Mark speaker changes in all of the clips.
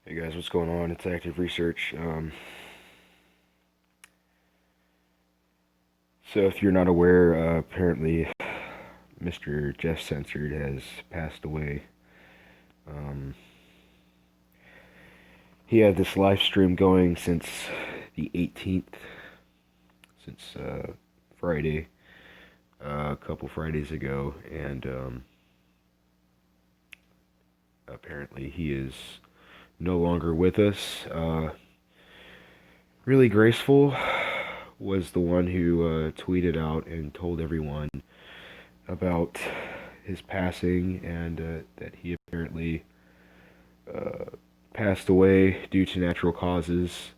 Speaker 1: Hey guys, what's going on? It's Active Research. So if you're not aware, apparently Mr. Jeff Censored has passed away. Um, he had this live stream going since the 18th, since Friday, a couple Fridays ago, and apparently he is no longer with us. Really Graceful was the one who tweeted out and told everyone about his passing and that he apparently uh, passed away due to natural causes.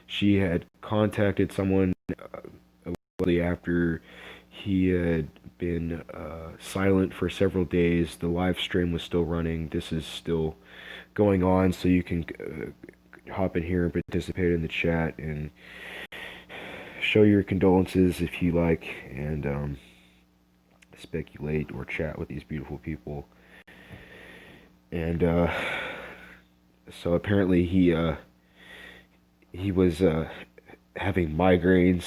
Speaker 1: She had contacted someone immediately after he had been silent for several days. The live stream was still running. This is still going on, so you can hop in here and participate in the chat and show your condolences if you like, and speculate or chat with these beautiful people. And so apparently he was having migraines,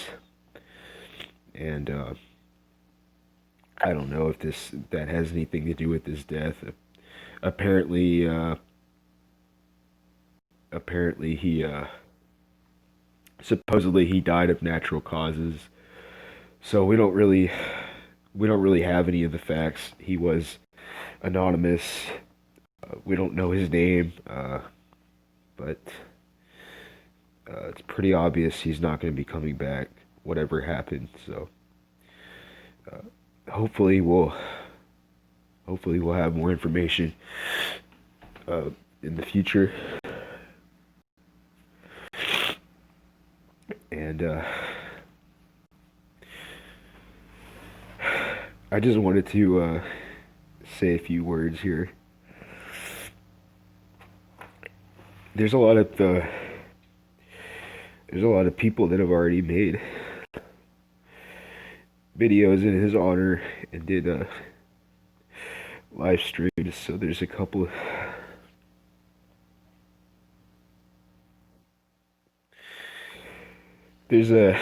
Speaker 1: and I don't know if that has anything to do with his death. Apparently, apparently he supposedly he died of natural causes. So we don't really have any of the facts. He was anonymous. We don't know his name, but it's pretty obvious he's not going to be coming back, whatever happened. So uh, hopefully we'll hopefully we'll have more information uh, in the future. And I just wanted to say a few words here. There's a lot of there's a lot of people that have already made videos in his honor and did live streams. So there's a couple. There's a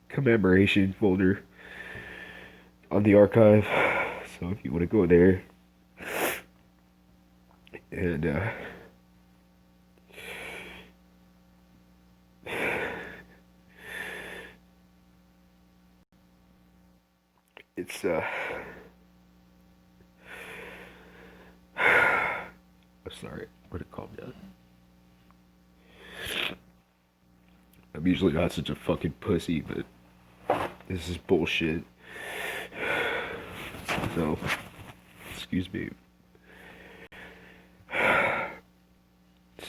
Speaker 1: commemoration folder on the archive. So if you want to go there and it's I'm sorry, I'm gonna calm down. I'm usually not such a fucking pussy, but this is bullshit. So, excuse me.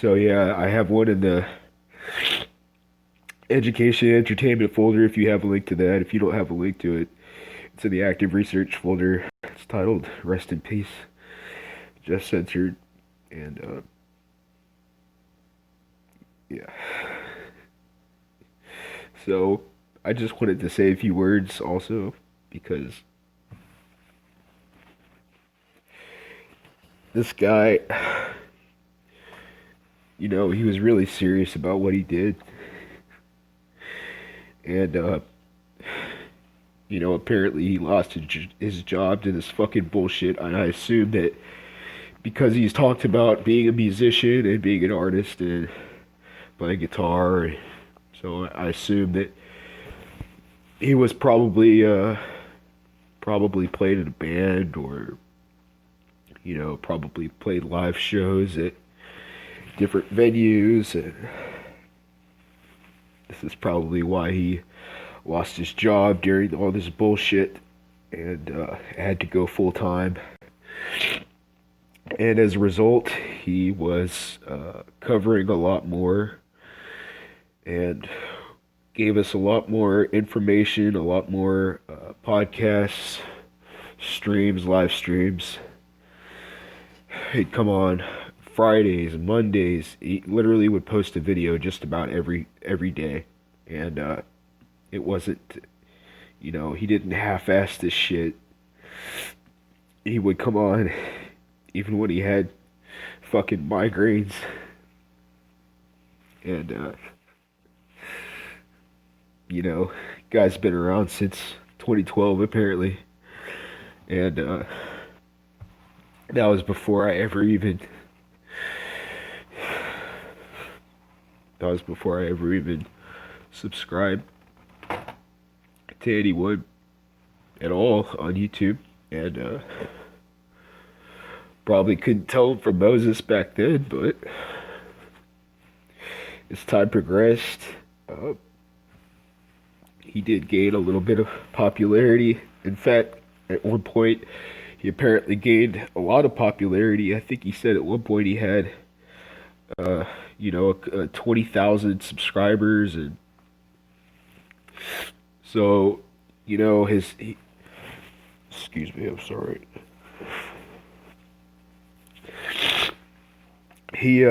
Speaker 1: So yeah, I have one in the education and entertainment folder if you have a link to that. If you don't have a link to it, it's in the active research folder. It's titled Rest in Peace, just censored. And yeah. So I just wanted to say a few words also because this guy, he was really serious about what he did. And apparently he lost his job to this fucking bullshit. And I assume that because he's talked about being a musician and being an artist and playing guitar, so I assume that he was probably played in a band or probably played live shows at different venues, and this is probably why he lost his job during all this bullshit and had to go full time. And as a result, he was covering a lot more and gave us a lot more information, a lot more podcasts, streams, live streams. He'd come on Fridays and Mondays. He literally would post a video just about every day, and it wasn't, he didn't half-ass this shit. He would come on even when he had fucking migraines, And, you know, guy's been around since 2012 apparently. And, that was before I ever even that was before I ever even subscribed to anyone at all on YouTube. And, probably couldn't tell him from Moses back then, but as time progressed, he did gain a little bit of popularity. In fact, at one point, he apparently gained a lot of popularity. I think he said at one point he had, 20,000 subscribers, and so, excuse me, I'm sorry. He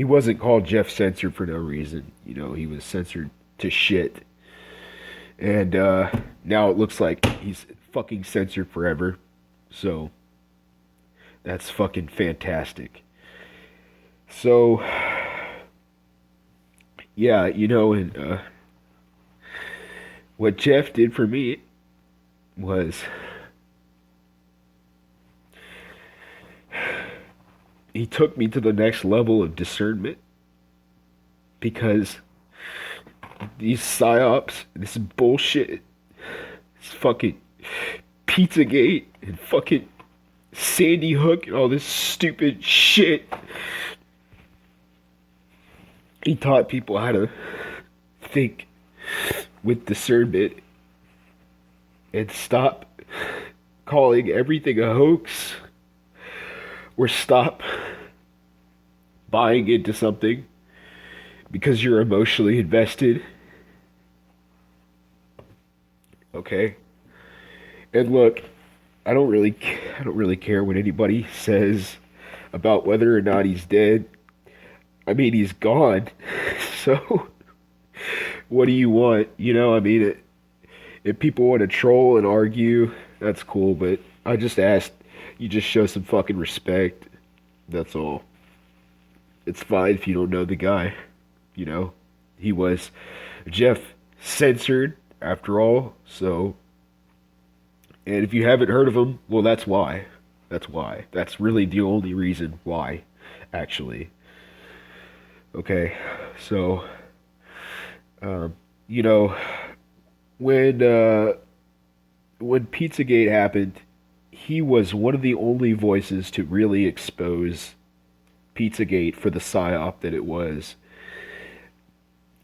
Speaker 1: wasn't called Jeff Censored for no reason. He was censored to shit. And now it looks like he's fucking censored forever. So that's fucking fantastic. So yeah, and what Jeff did for me was he took me to the next level of discernment, because these psyops, this bullshit, this fucking Pizzagate and fucking Sandy Hook and all this stupid shit, he taught people how to think with discernment and stop calling everything a hoax, or stop buying into something because you're emotionally invested. Okay? And look, I don't really care what anybody says about whether or not he's dead. I mean, he's gone. So what do you want? If people want to troll and argue, that's cool, but I just asked you just show some fucking respect. That's all. It's fine if you don't know the guy. He was Jeff Censored after all. So, and if you haven't heard of him, well, that's why. That's why. That's really the only reason why, actually. Okay, so, when Pizzagate happened, he was one of the only voices to really expose Pizzagate for the psyop that it was.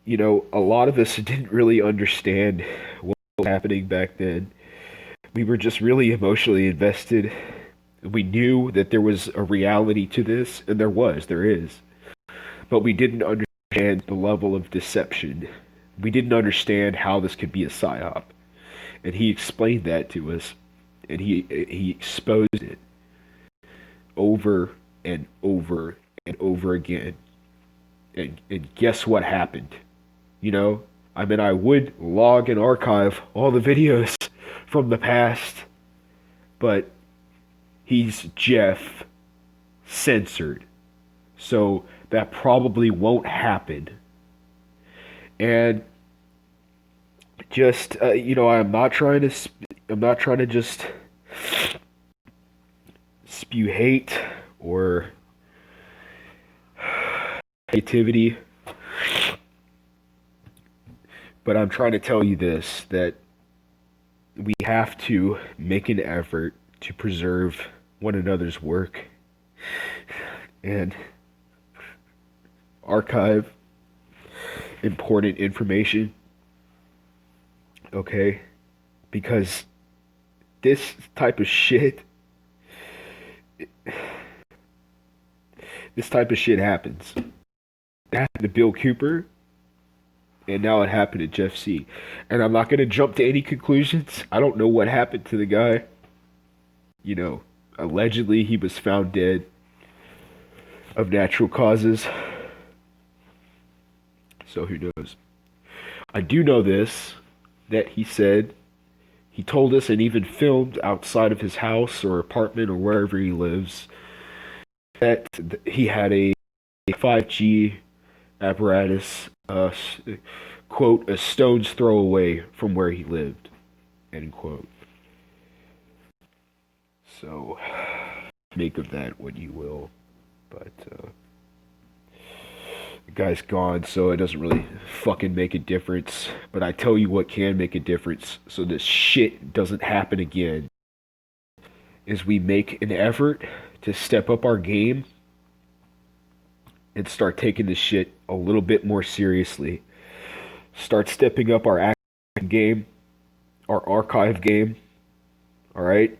Speaker 1: A lot of us didn't really understand what was happening back then. We were just really emotionally invested. We knew that there was a reality to this, and there is. But we didn't understand the level of deception. We didn't understand how this could be a psyop. And he explained that to us. And he exposed it over and over and over again. And guess what happened? I would log and archive all the videos from the past, but he's Jeff Censored. So that probably won't happen. And just, I'm not trying to just spew hate or negativity, but I'm trying to tell you this, that we have to make an effort to preserve one another's work and archive important information. Okay? Because this type of shit happens. It happened to Bill Cooper, and now it happened to Jeff C. And I'm not going to jump to any conclusions. I don't know what happened to the guy. Allegedly he was found dead of natural causes. So who knows? I do know this, that he told us and even filmed outside of his house or apartment or wherever he lives, that he had a 5G apparatus, quote, a stone's throw away from where he lived, end quote. So, make of that what you will. But, the guy's gone, so it doesn't really fucking make a difference. But I tell you what can make a difference, so this shit doesn't happen again, is we make an effort to step up our game and start taking this shit a little bit more seriously. Start stepping up our active game, our archive game, alright?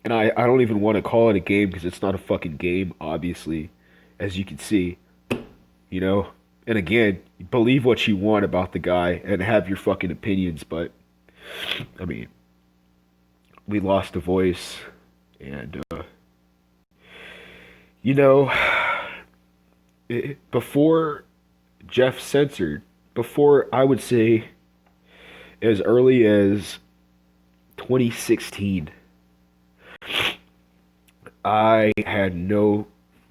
Speaker 1: And I don't even want to call it a game because it's not a fucking game, obviously, as you can see, you know? And again, believe what you want about the guy and have your fucking opinions, but, I mean, we lost a voice, and, you know, before Jeff censored, before I would say as early as 2016, I had no,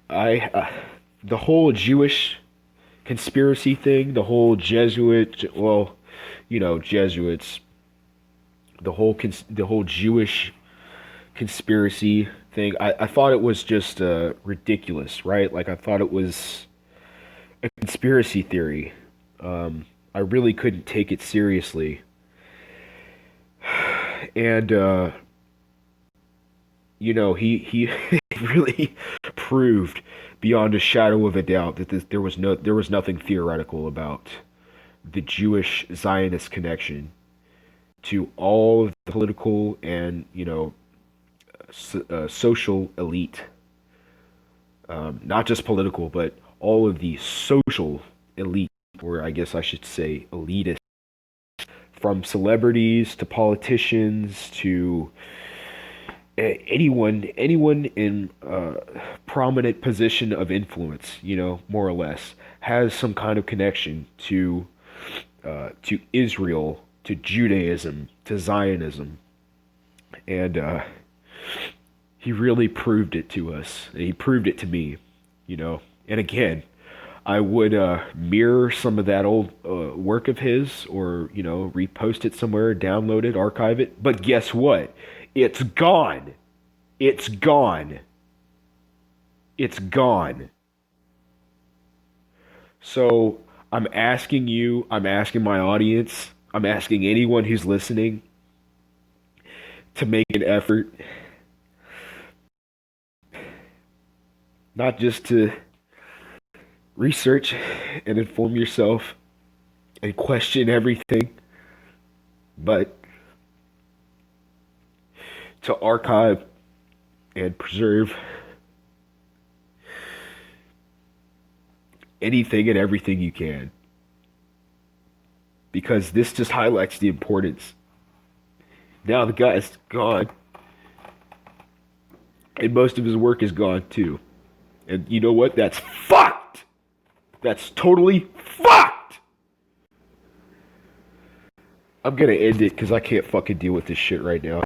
Speaker 1: the whole Jewish conspiracy thing, the whole Jesuit, well, you know, Jesuits, the whole Jewish conspiracy thing, I thought it was just ridiculous, right? Like, I thought it was a conspiracy theory. I really couldn't take it seriously. And, you know, he really proved beyond a shadow of a doubt that there was nothing theoretical about the Jewish Zionist connection to all of the political and, you know, social elite, not just political, but all of the social elite, or I guess I should say elitist, from celebrities to politicians to anyone in prominent position of influence, you know, more or less, has some kind of connection to Israel, to Judaism, to Zionism, and he really proved it to us. And he proved it to me, you know. And again, I would mirror some of that old work of his, or, you know, repost it somewhere, download it, archive it. But guess what? It's gone. It's gone. It's gone. So I'm asking you, I'm asking my audience, I'm asking anyone who's listening to make an effort, not just to research and inform yourself and question everything, but to archive and preserve anything and everything you can. Because this just highlights the importance. Now the guy is gone, and most of his work is gone too. And you know what? That's fucked! That's totally fucked! I'm gonna end it because I can't fucking deal with this shit right now.